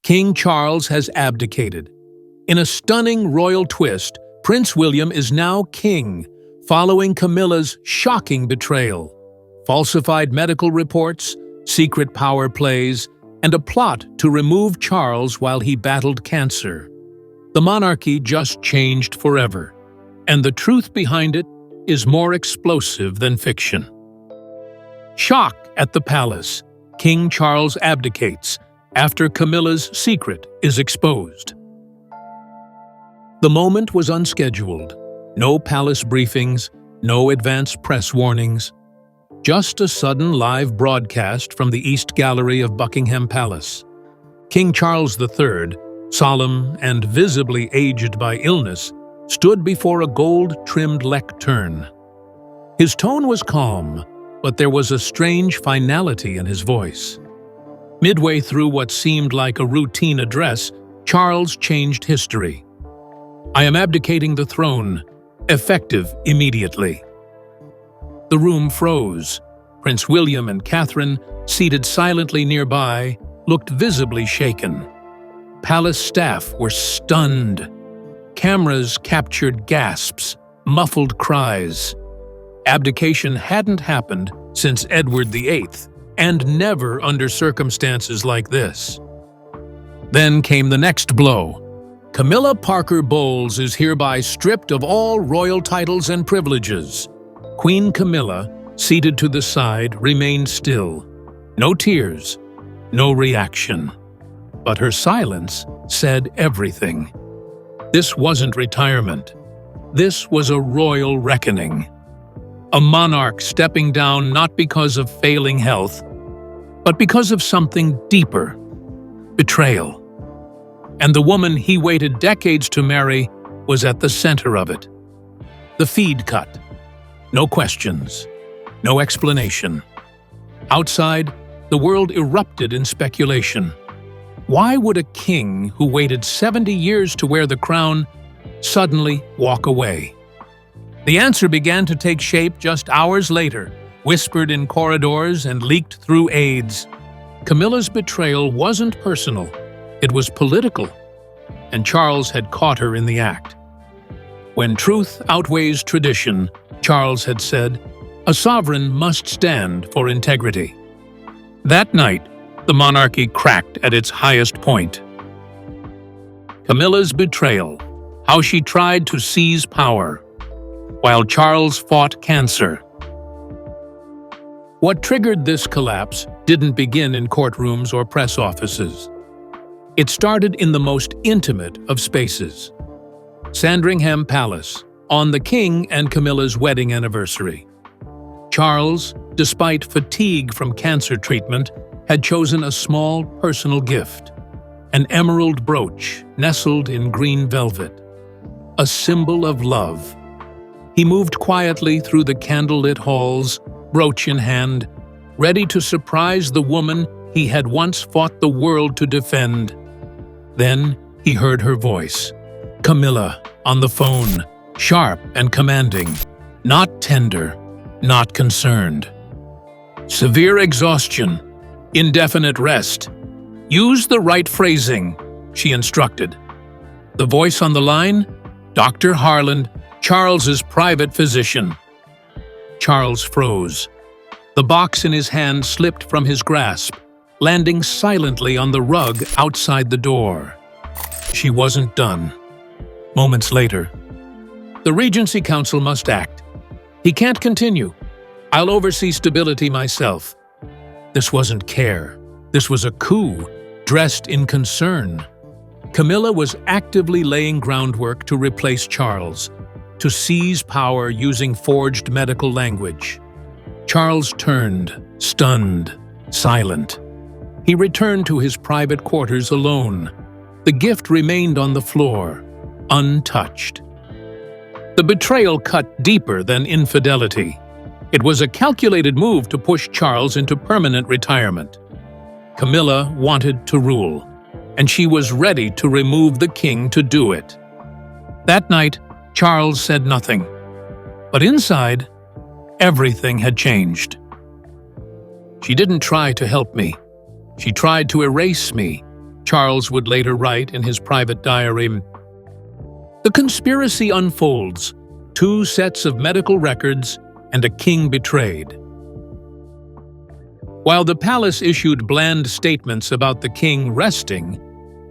King Charles has abdicated. In a stunning royal twist, Prince William is now king, following Camilla's shocking betrayal. Falsified medical reports, secret power plays, and a plot to remove Charles while he battled cancer. The monarchy just changed forever, and the truth behind it is more explosive than fiction. Shock at the palace. King Charles abdicates after Camilla's secret is exposed. The moment was unscheduled. No palace briefings, no advance press warnings. Just a sudden live broadcast from the East Gallery of Buckingham Palace. King Charles III, solemn and visibly aged by illness, stood before a gold-trimmed lectern. His tone was calm, but there was a strange finality in his voice. Midway through what seemed like a routine address, Charles changed history. "I am abdicating the throne, effective immediately." The room froze. Prince William and Catherine, seated silently nearby, looked visibly shaken. Palace staff were stunned. Cameras captured gasps, muffled cries. Abdication hadn't happened since Edward VIII, and never under circumstances like this. Then came the next blow. Camilla Parker Bowles is hereby stripped of all royal titles and privileges. Queen Camilla, seated to the side, remained still. No tears, no reaction. But her silence said everything. This wasn't retirement. This was a royal reckoning. A monarch stepping down not because of failing health, but because of something deeper: betrayal. And the woman he waited decades to marry was at the center of it. The feed cut. No questions. No explanation. Outside, the world erupted in speculation. Why would a king who waited 70 years to wear the crown suddenly walk away? The answer began to take shape just hours later, whispered in corridors and leaked through aides. Camilla's betrayal wasn't personal. It was political, and Charles had caught her in the act. When truth outweighs tradition, Charles had said, a sovereign must stand for integrity. That night, the monarchy cracked at its highest point. Camilla's betrayal, how she tried to seize power, while Charles fought cancer. What triggered this collapse didn't begin in courtrooms or press offices. It started in the most intimate of spaces. Sandringham Palace, on the King and Camilla's wedding anniversary. Charles, despite fatigue from cancer treatment, had chosen a small personal gift, an emerald brooch nestled in green velvet, a symbol of love. He moved quietly through the candlelit halls, brooch in hand, ready to surprise the woman he had once fought the world to defend. Then he heard her voice, Camilla, on the phone, sharp and commanding, not tender, not concerned. Severe exhaustion, indefinite rest. Use the right phrasing, she instructed. The voice on the line? Dr. Harland, Charles's private physician. Charles froze. The box in his hand slipped from his grasp, landing silently on the rug outside the door. She wasn't done. Moments later, the Regency Council must act. He can't continue. I'll oversee stability myself. This wasn't care. This was a coup, dressed in concern. Camilla was actively laying groundwork to replace Charles, to seize power using forged medical language. Charles turned, stunned, silent. He returned to his private quarters alone. The gift remained on the floor, untouched. The betrayal cut deeper than infidelity. It was a calculated move to push Charles into permanent retirement. Camilla wanted to rule, and she was ready to remove the king to do it. That night, Charles said nothing. But inside, everything had changed. She didn't try to help me. She tried to erase me. Charles would later write in his private diary, "The conspiracy unfolds, 2 sets of medical records and a king betrayed." While the palace issued bland statements about the king resting,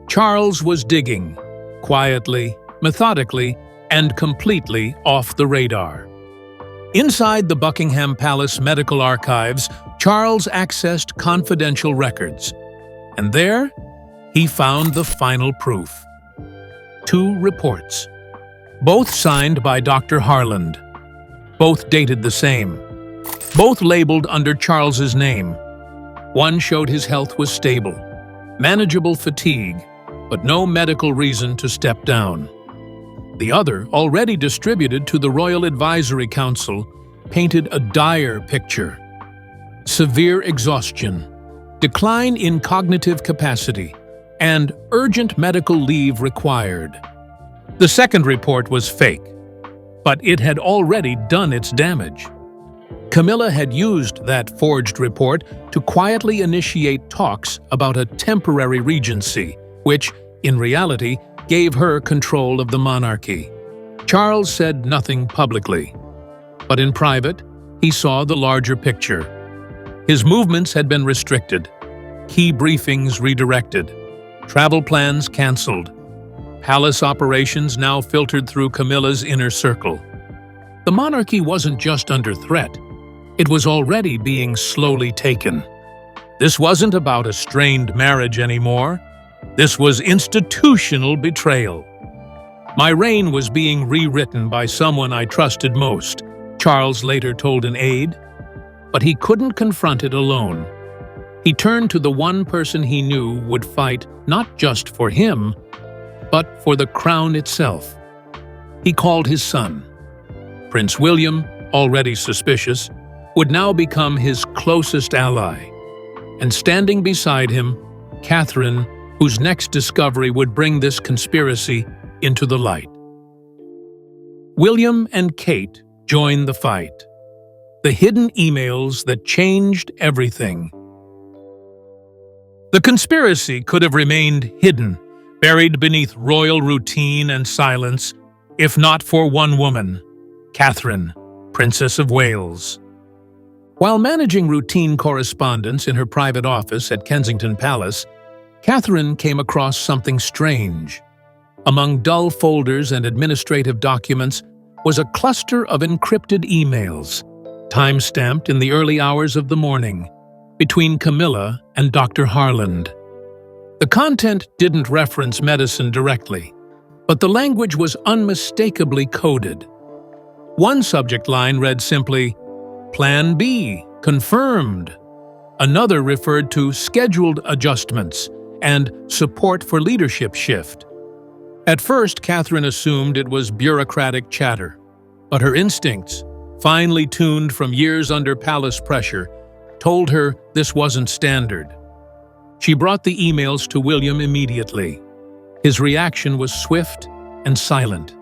Charles was digging, quietly, methodically, and completely off the radar. Inside the Buckingham Palace medical archives, Charles accessed confidential records, and there he found the final proof. 2 reports, both signed by Dr. Harland, both dated the same, both labeled under Charles's name. One showed his health was stable, manageable fatigue, but no medical reason to step down. The other, already distributed to the Royal Advisory Council, painted a dire picture. Severe exhaustion, decline in cognitive capacity, and urgent medical leave required. The second report was fake, but it had already done its damage. Camilla had used that forged report to quietly initiate talks about a temporary regency, which, in reality, gave her control of the monarchy. Charles said nothing publicly, but in private, he saw the larger picture. His movements had been restricted, key briefings redirected, travel plans cancelled, palace operations now filtered through Camilla's inner circle. The monarchy wasn't just under threat, it was already being slowly taken. This wasn't about a strained marriage anymore. This was institutional betrayal. "My reign was being rewritten by someone I trusted most," Charles later told an aide, but he couldn't confront it alone. He turned to the one person he knew would fight not just for him, but for the crown itself. He called his son. Prince William, already suspicious, would now become his closest ally. And standing beside him, Catherine, whose next discovery would bring this conspiracy into the light. William and Kate joined the fight. The hidden emails that changed everything. The conspiracy could have remained hidden, buried beneath royal routine and silence, if not for one woman, Catherine, Princess of Wales. While managing routine correspondence in her private office at Kensington Palace, Catherine came across something strange. Among dull folders and administrative documents was a cluster of encrypted emails, time-stamped in the early hours of the morning, between Camilla and Dr. Harland. The content didn't reference medicine directly, but the language was unmistakably coded. One subject line read simply, "Plan B, confirmed." Another referred to scheduled adjustments and support for leadership shift. At first, Catherine assumed it was bureaucratic chatter, but her instincts, finely tuned from years under palace pressure, told her this wasn't standard. She brought the emails to William immediately. His reaction was swift and silent.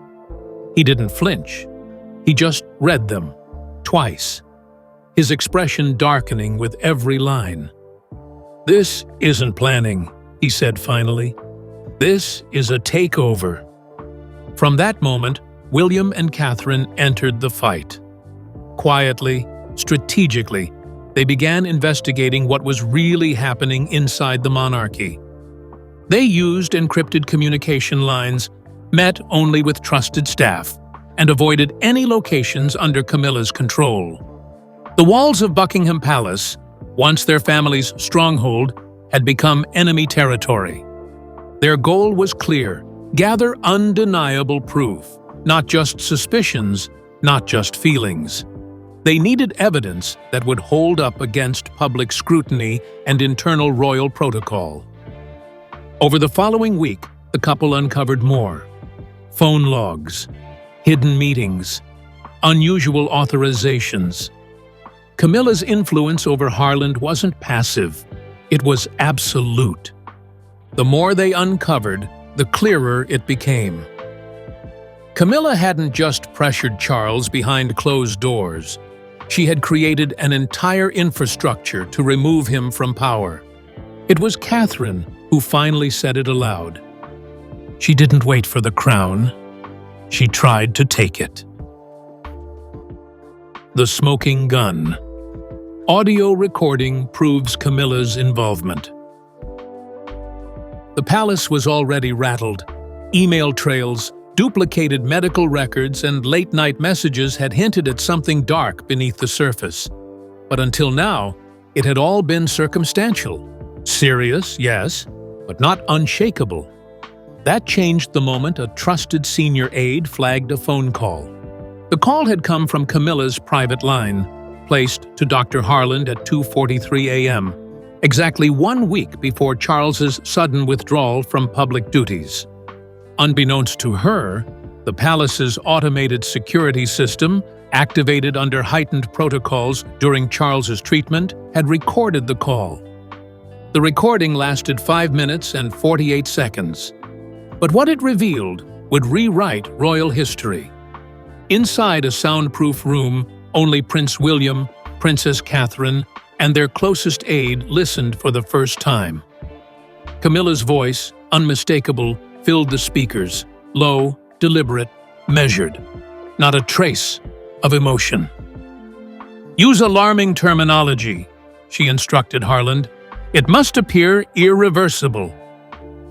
He didn't flinch. He just read them, twice, his expression darkening with every line. "This isn't planning," he said finally. "This is a takeover." From that moment, William and Catherine entered the fight. Quietly, strategically, they began investigating what was really happening inside the monarchy. They used encrypted communication lines, met only with trusted staff, and avoided any locations under Camilla's control. The walls of Buckingham Palace, once their family's stronghold, had become enemy territory. Their goal was clear: gather undeniable proof, not just suspicions, not just feelings. They needed evidence that would hold up against public scrutiny and internal royal protocol. Over the following week, the couple uncovered more: phone logs, hidden meetings, unusual authorizations. Camilla's influence over Harland wasn't passive, it was absolute. The more they uncovered, the clearer it became. Camilla hadn't just pressured Charles behind closed doors. She had created an entire infrastructure to remove him from power. It was Catherine who who finally said it aloud. She didn't wait for the crown. She tried to take it. The smoking gun. Audio recording proves Camilla's involvement. The palace was already rattled. Email trails, duplicated medical records, and late-night messages had hinted at something dark beneath the surface. But until now, it had all been circumstantial. Serious, yes, but not unshakable. That changed the moment a trusted senior aide flagged a phone call. The call had come from Camilla's private line, placed to Dr. Harland at 2:43 a.m., exactly 1 week before Charles's sudden withdrawal from public duties. Unbeknownst to her, the palace's automated security system, activated under heightened protocols during Charles's treatment, had recorded the call. The recording lasted 5 minutes and 48 seconds. But what it revealed would rewrite royal history. Inside a soundproof room, only Prince William, Princess Catherine, and their closest aide listened for the first time. Camilla's voice, unmistakable, filled the speakers, low, deliberate, measured. Not a trace of emotion. "Use alarming terminology," she instructed Harland. "It must appear irreversible.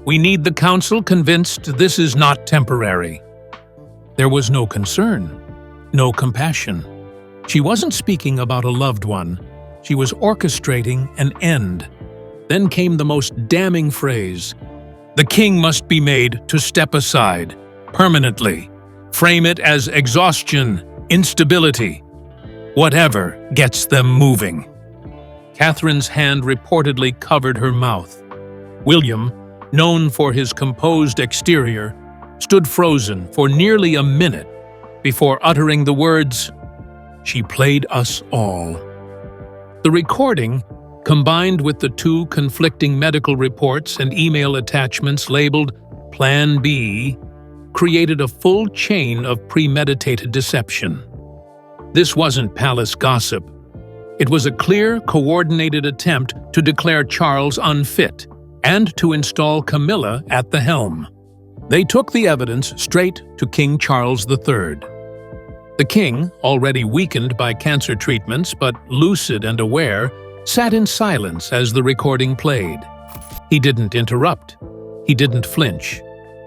We need the council convinced this is not temporary." There was no concern, no compassion. She wasn't speaking about a loved one. She was orchestrating an end. Then came the most damning phrase. "The king must be made to step aside, permanently. Frame it as exhaustion, instability. Whatever gets them moving." Catherine's hand reportedly covered her mouth. William, known for his composed exterior, stood frozen for nearly a minute before uttering the words, "She played us all." The recording, combined with the 2 conflicting medical reports and email attachments labeled Plan B, created a full chain of premeditated deception. This wasn't palace gossip. It was a clear, coordinated attempt to declare Charles unfit and to install Camilla at the helm. They took the evidence straight to King Charles III. The king, already weakened by cancer treatments but lucid and aware, sat in silence as the recording played. He didn't interrupt. He didn't flinch.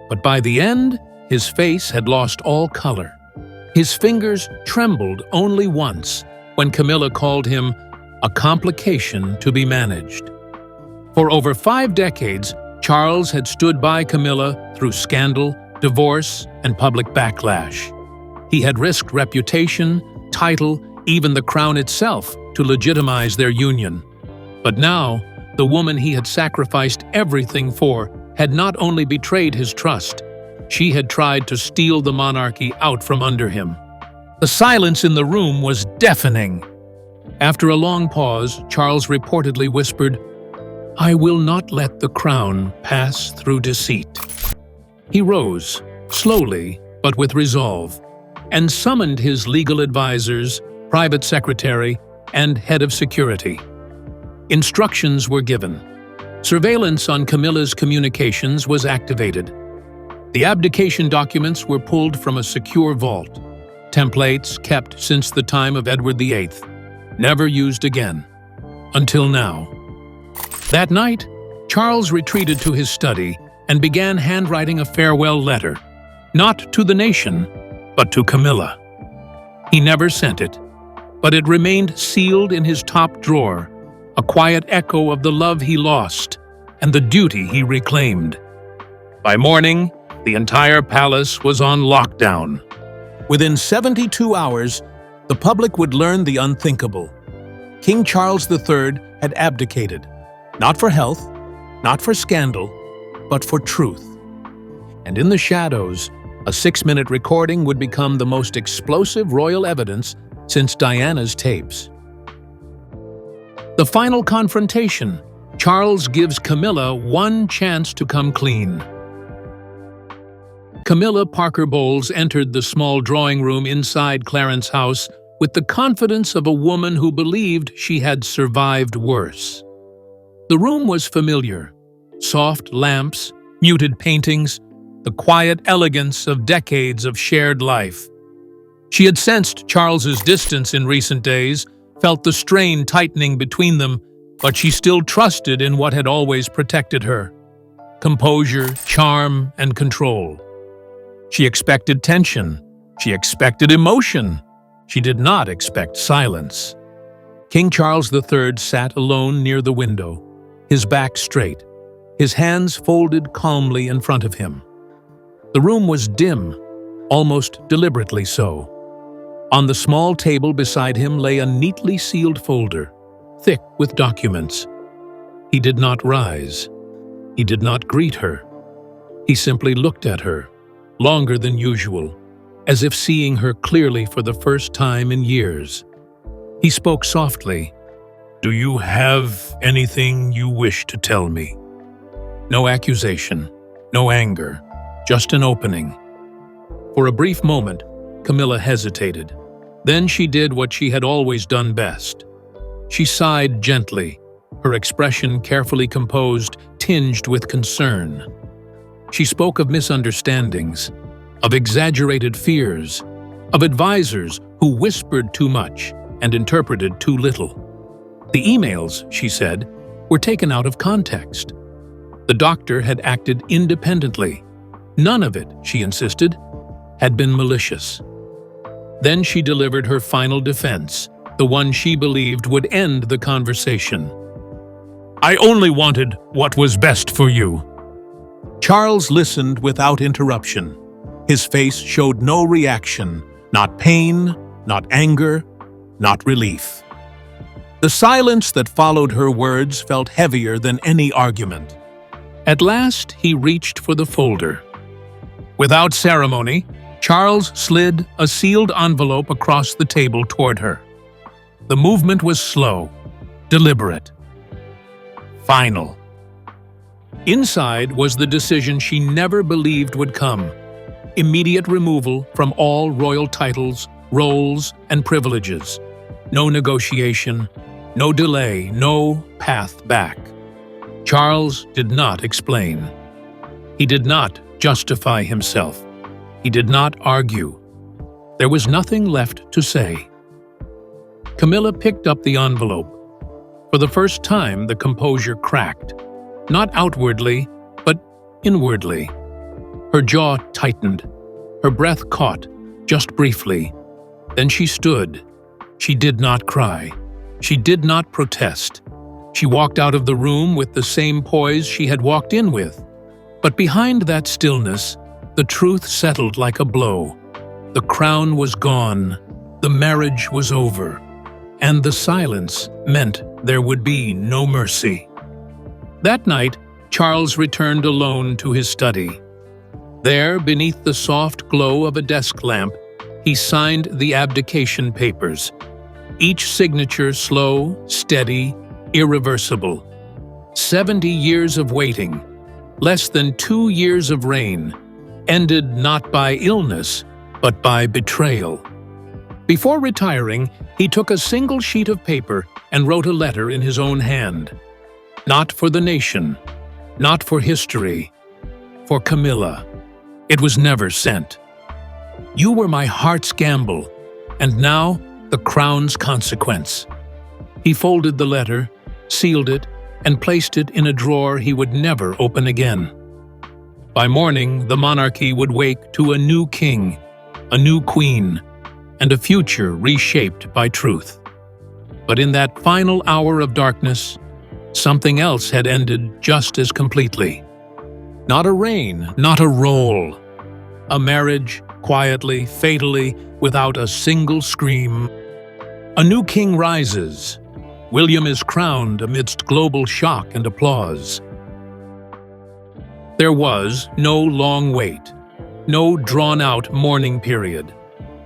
But by the end, his face had lost all color. His fingers trembled only once when Camilla called him a complication to be managed. For over 5 decades, Charles had stood by Camilla through scandal, divorce, and public backlash. He had risked reputation, title, even the crown itself to legitimize their union. But now, the woman he had sacrificed everything for had not only betrayed his trust, she had tried to steal the monarchy out from under him. The silence in the room was deafening. After a long pause, Charles reportedly whispered, "I will not let the crown pass through deceit." He rose, slowly but with resolve, and summoned his legal advisors, private secretary, and head of security. Instructions were given. Surveillance on Camilla's communications was activated. The abdication documents were pulled from a secure vault, templates kept since the time of Edward VIII, never used again, until now. That night, Charles retreated to his study and began handwriting a farewell letter, not to the nation, but to Camilla. He never sent it, but it remained sealed in his top drawer, a quiet echo of the love he lost and the duty he reclaimed. By morning, the entire palace was on lockdown. Within 72 hours, the public would learn the unthinkable. King Charles III had abdicated, not for health, not for scandal, but for truth. And in the shadows, a 6-minute recording would become the most explosive royal evidence since Diana's tapes. The final confrontation. Charles gives Camilla one chance to come clean. Camilla Parker Bowles entered the small drawing room inside Clarence House with the confidence of a woman who believed she had survived worse. The room was familiar. soft lamps, muted paintings, the quiet elegance of decades of shared life. She had sensed Charles's distance in recent days, felt the strain tightening between them, but she still trusted in what had always protected her: composure, charm, and control. She expected tension. She expected emotion. She did not expect silence. King Charles III sat alone near the window, his back straight, his hands folded calmly in front of him. The room was dim, almost deliberately so. On the small table beside him lay a neatly sealed folder, thick with documents. He did not rise. He did not greet her. He simply looked at her, longer than usual, as if seeing her clearly for the first time in years. He spoke softly. "Do you have anything you wish to tell me?" No accusation, no anger, just an opening. For a brief moment, Camilla hesitated. Then she did what she had always done best. She sighed gently, her expression carefully composed, tinged with concern. She spoke of misunderstandings, of exaggerated fears, of advisors who whispered too much and interpreted too little. The emails, she said, were taken out of context. The doctor had acted independently. None of it, she insisted, had been malicious. Then she delivered her final defense, the one she believed would end the conversation. "I only wanted what was best for you." Charles listened without interruption. His face showed no reaction, not pain, not anger, not relief. The silence that followed her words felt heavier than any argument. At last, he reached for the folder. Without ceremony, Charles slid a sealed envelope across the table toward her. The movement was slow, deliberate, final. Inside was the decision she never believed would come: immediate removal from all royal titles, roles, and privileges. No negotiation, no delay, no path back. Charles did not explain. He did not justify himself. He did not argue. There was nothing left to say. Camilla picked up the envelope. For the first time, the composure cracked, not outwardly, but inwardly. Her jaw tightened. Her breath caught, just briefly. Then she stood. She did not cry. She did not protest. She walked out of the room with the same poise she had walked in with. But behind that stillness, the truth settled like a blow. The crown was gone. The marriage was over. And the silence meant there would be no mercy. That night, Charles returned alone to his study. There, beneath the soft glow of a desk lamp, he signed the abdication papers. Each signature slow, steady, irreversible. 70 years of waiting, less than 2 years of reign, ended not by illness, but by betrayal. Before retiring, he took a single sheet of paper and wrote a letter in his own hand. Not for the nation, not for history, for Camilla. It was never sent. "You were my heart's gamble, and now the crown's consequence." He folded the letter, sealed it, and placed it in a drawer he would never open again. By morning, the monarchy would wake to a new king, a new queen, and a future reshaped by truth. But in that final hour of darkness, something else had ended just as completely. Not a reign, not a role. A marriage, quietly, fatally, without a single scream. A new king rises. William is crowned amidst global shock and applause. There was no long wait, no drawn-out mourning period.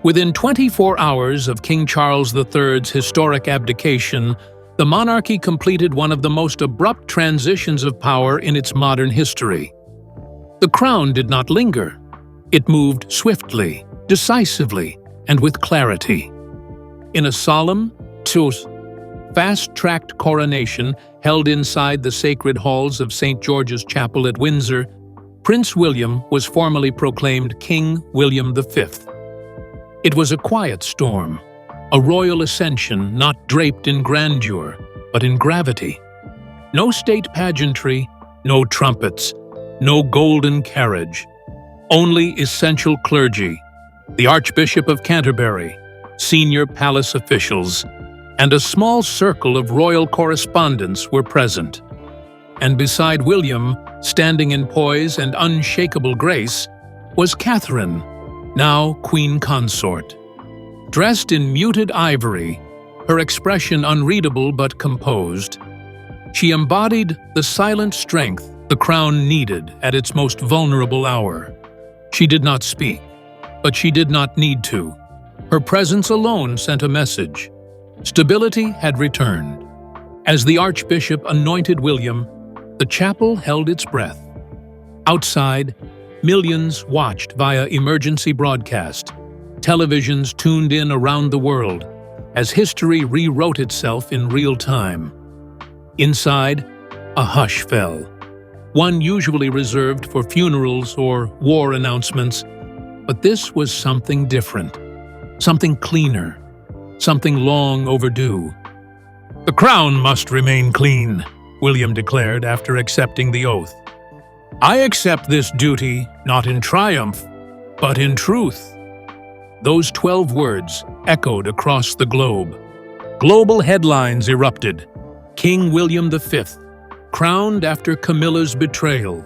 Within 24 hours of King Charles III's historic abdication, the monarchy completed one of the most abrupt transitions of power in its modern history. The crown did not linger. It moved swiftly, decisively, and with clarity. In a solemn, fast-tracked coronation held inside the sacred halls of St. George's Chapel at Windsor, Prince William was formally proclaimed King William V. It was a quiet storm, a royal ascension not draped in grandeur, but in gravity. No state pageantry, no trumpets, no golden carriage. Only essential clergy, the Archbishop of Canterbury, senior palace officials, and a small circle of royal correspondents were present. And beside William, standing in poise and unshakable grace, was Catherine, now Queen Consort. Dressed in muted ivory, her expression unreadable but composed, she embodied the silent strength the crown needed at its most vulnerable hour. She did not speak, but she did not need to. Her presence alone sent a message. Stability had returned. As the Archbishop anointed William, the chapel held its breath. Outside, millions watched via emergency broadcast. Televisions tuned in around the world as history rewrote itself in real time. Inside, a hush fell, one usually reserved for funerals or war announcements, but this was something different, something cleaner, something long overdue. "The crown must remain clean," William declared after accepting the oath. "I accept this duty not in triumph, but in truth." Those 12 words echoed across the globe. Global headlines erupted. King William V, crowned after Camilla's betrayal.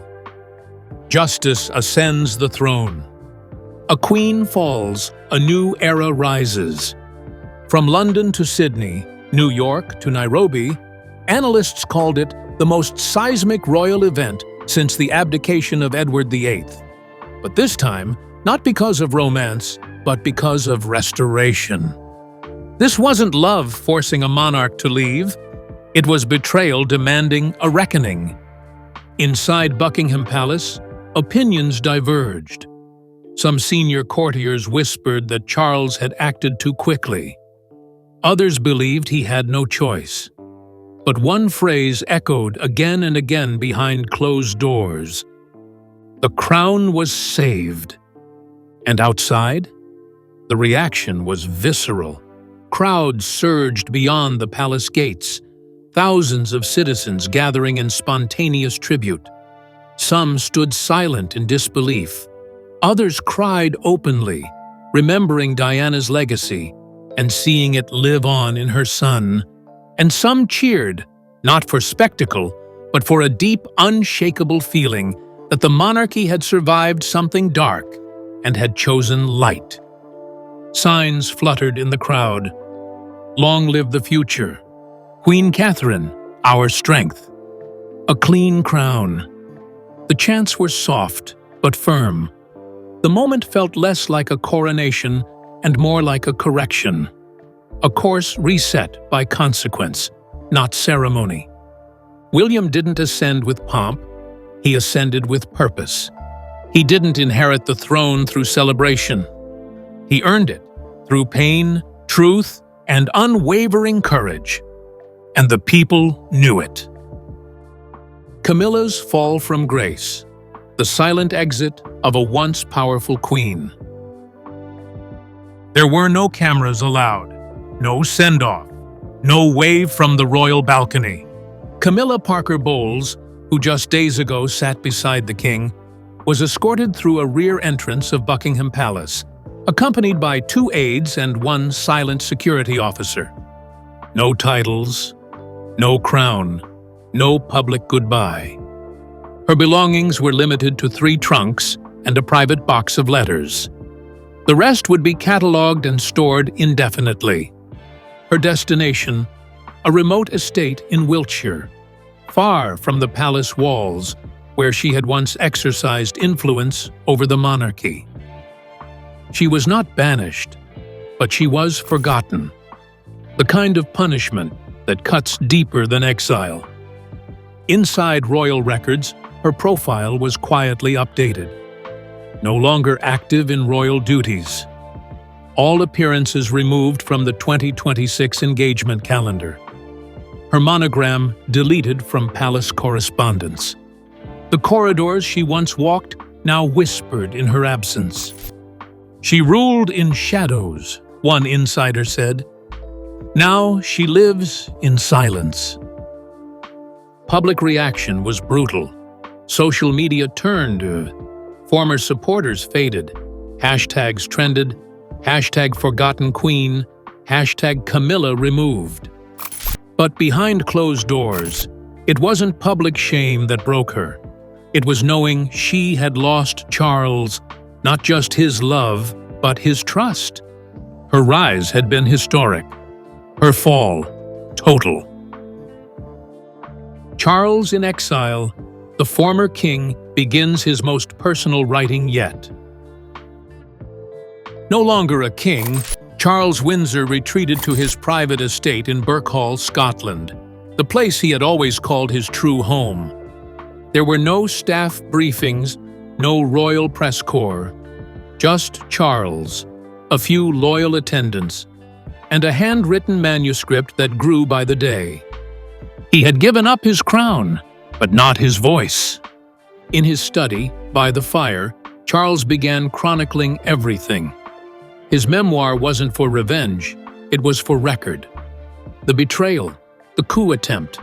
Justice ascends the throne. A queen falls, a new era rises. From London to Sydney, New York to Nairobi, analysts called it the most seismic royal event since the abdication of Edward VIII. But this time, not because of romance, but because of restoration. This wasn't love forcing a monarch to leave. It was betrayal demanding a reckoning. Inside Buckingham Palace, opinions diverged. Some senior courtiers whispered that Charles had acted too quickly. Others believed he had no choice. But one phrase echoed again and again behind closed doors. The crown was saved. And outside, the reaction was visceral. Crowds surged beyond the palace gates, thousands of citizens gathering in spontaneous tribute. Some stood silent in disbelief. Others cried openly, remembering Diana's legacy and seeing it live on in her son. And some cheered, not for spectacle, but for a deep, unshakable feeling that the monarchy had survived something dark and had chosen light. Signs fluttered in the crowd. "Long live the future. Queen Catherine, our strength. A clean crown." The chants were soft, but firm. The moment felt less like a coronation and more like a correction. A course reset by consequence, not ceremony. William didn't ascend with pomp, he ascended with purpose. He didn't inherit the throne through celebration. He earned it through pain, truth, and unwavering courage. And the people knew it. Camilla's fall from grace, the silent exit of a once powerful queen. There were no cameras allowed, no send-off, no wave from the royal balcony. Camilla Parker Bowles, who just days ago sat beside the king, was escorted through a rear entrance of Buckingham Palace, accompanied by 2 aides and 1 silent security officer. No titles, no crown, no public goodbye. Her belongings were limited to 3 trunks and a private box of letters. The rest would be catalogued and stored indefinitely. Her destination, a remote estate in Wiltshire, far from the palace walls where she had once exercised influence over the monarchy. She was not banished, but she was forgotten. The kind of punishment that cuts deeper than exile. Inside royal records, her profile was quietly updated. No longer active in royal duties. All appearances removed from the 2026 engagement calendar. her monogram deleted from palace correspondence. The corridors she once walked now whispered in her absence. She ruled in shadows, one insider said. Now she lives in silence. Public reaction was brutal. Social media turned. Former supporters faded. Hashtags trended. Hashtag forgotten queen. Hashtag Camilla removed. But behind closed doors, it wasn't public shame that broke her. It was knowing she had lost Charles, not just his love, but his trust. Her rise had been historic. Her fall, total. Charles in exile, the former king begins his most personal writing yet. No longer a king, Charles Windsor retreated to his private estate in Birkhall, Scotland, the place he had always called his true home. There were no staff briefings, no royal press corps, just Charles, a few loyal attendants, and a handwritten manuscript that grew by the day. He had given up his crown, but not his voice. In his study, by the fire, Charles began chronicling everything. His memoir wasn't for revenge, it was for record. The betrayal, the coup attempt,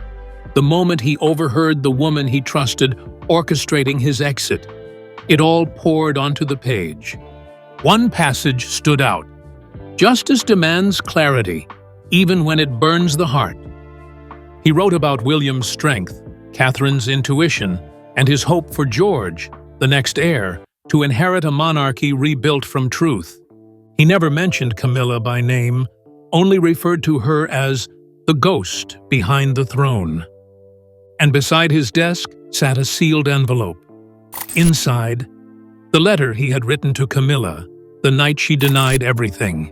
the moment he overheard the woman he trusted orchestrating his exit. It all poured onto the page. One passage stood out. Justice demands clarity, even when it burns the heart. He wrote about William's strength, Catherine's intuition, and his hope for George, the next heir, to inherit a monarchy rebuilt from truth. He never mentioned Camilla by name, only referred to her as the ghost behind the throne. And beside his desk sat a sealed envelope. Inside, the letter he had written to Camilla the night she denied everything.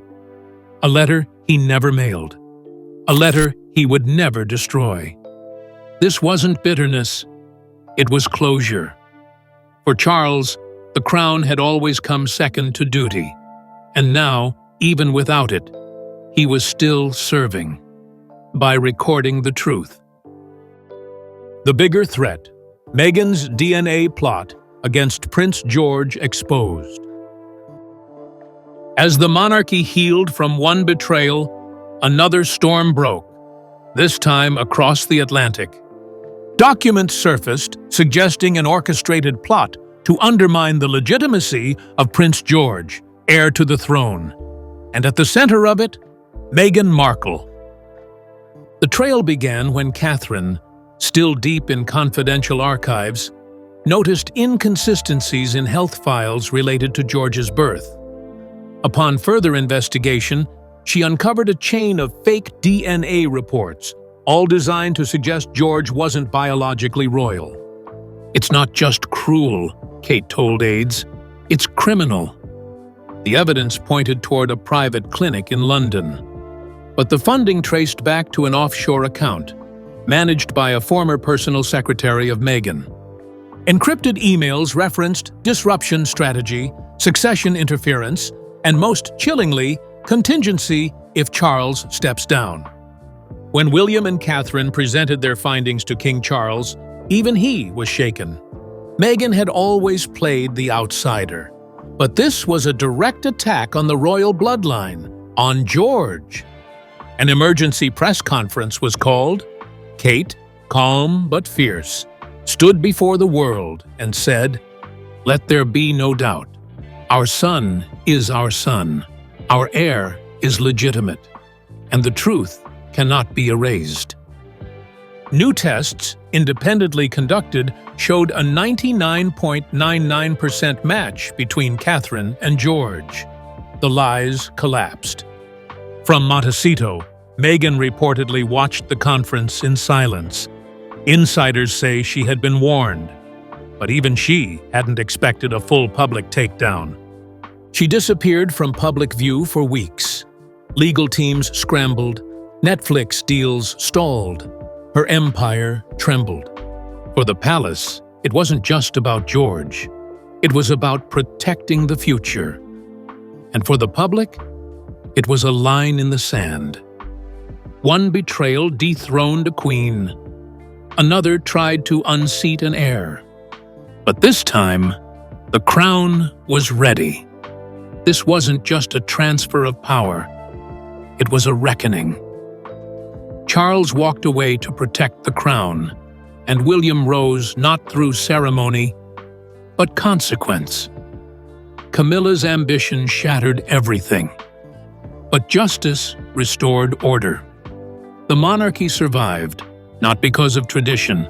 A letter he never mailed. A letter he would never destroy. This wasn't bitterness, it was closure. For Charles, the crown had always come second to duty. And now, even without it, he was still serving by recording the truth. The bigger threat, Meghan's DNA plot against Prince George exposed. As the monarchy healed from one betrayal, another storm broke, this time across the Atlantic. Documents surfaced suggesting an orchestrated plot to undermine the legitimacy of Prince George, heir to the throne. And at the center of it, Meghan Markle. The trail began when Catherine, still deep in confidential archives, noticed inconsistencies in health files related to George's birth. Upon further investigation, she uncovered a chain of fake DNA reports, all designed to suggest George wasn't biologically royal. It's not just cruel, Kate told aides, it's criminal. The evidence pointed toward a private clinic in London. But the funding traced back to an offshore account, managed by a former personal secretary of Meghan. Encrypted emails referenced disruption strategy, succession interference, and most chillingly, contingency if Charles steps down. When William and Catherine presented their findings to King Charles, even he was shaken. Meghan had always played the outsider. But this was a direct attack on the royal bloodline, on George. An emergency press conference was called. Kate, calm but fierce, stood before the world and said, "Let there be no doubt. Our son is our son. Our heir is legitimate. And the truth cannot be erased." New tests, independently conducted, showed a 99.99% match between Catherine and George. The lies collapsed. From Montecito, Meghan reportedly watched the conference in silence. Insiders say she had been warned, but even she hadn't expected a full public takedown. She disappeared from public view for weeks. Legal teams scrambled, Netflix deals stalled. Her empire trembled. For the palace, it wasn't just about George. It was about protecting the future. And for the public, it was a line in the sand. One betrayal dethroned a queen. Another tried to unseat an heir. But this time, the crown was ready. This wasn't just a transfer of power. It was a reckoning. Charles walked away to protect the crown, and William rose not through ceremony, but consequence. Camilla's ambition shattered everything, but justice restored order. The monarchy survived, not because of tradition,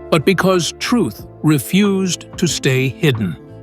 but because truth refused to stay hidden.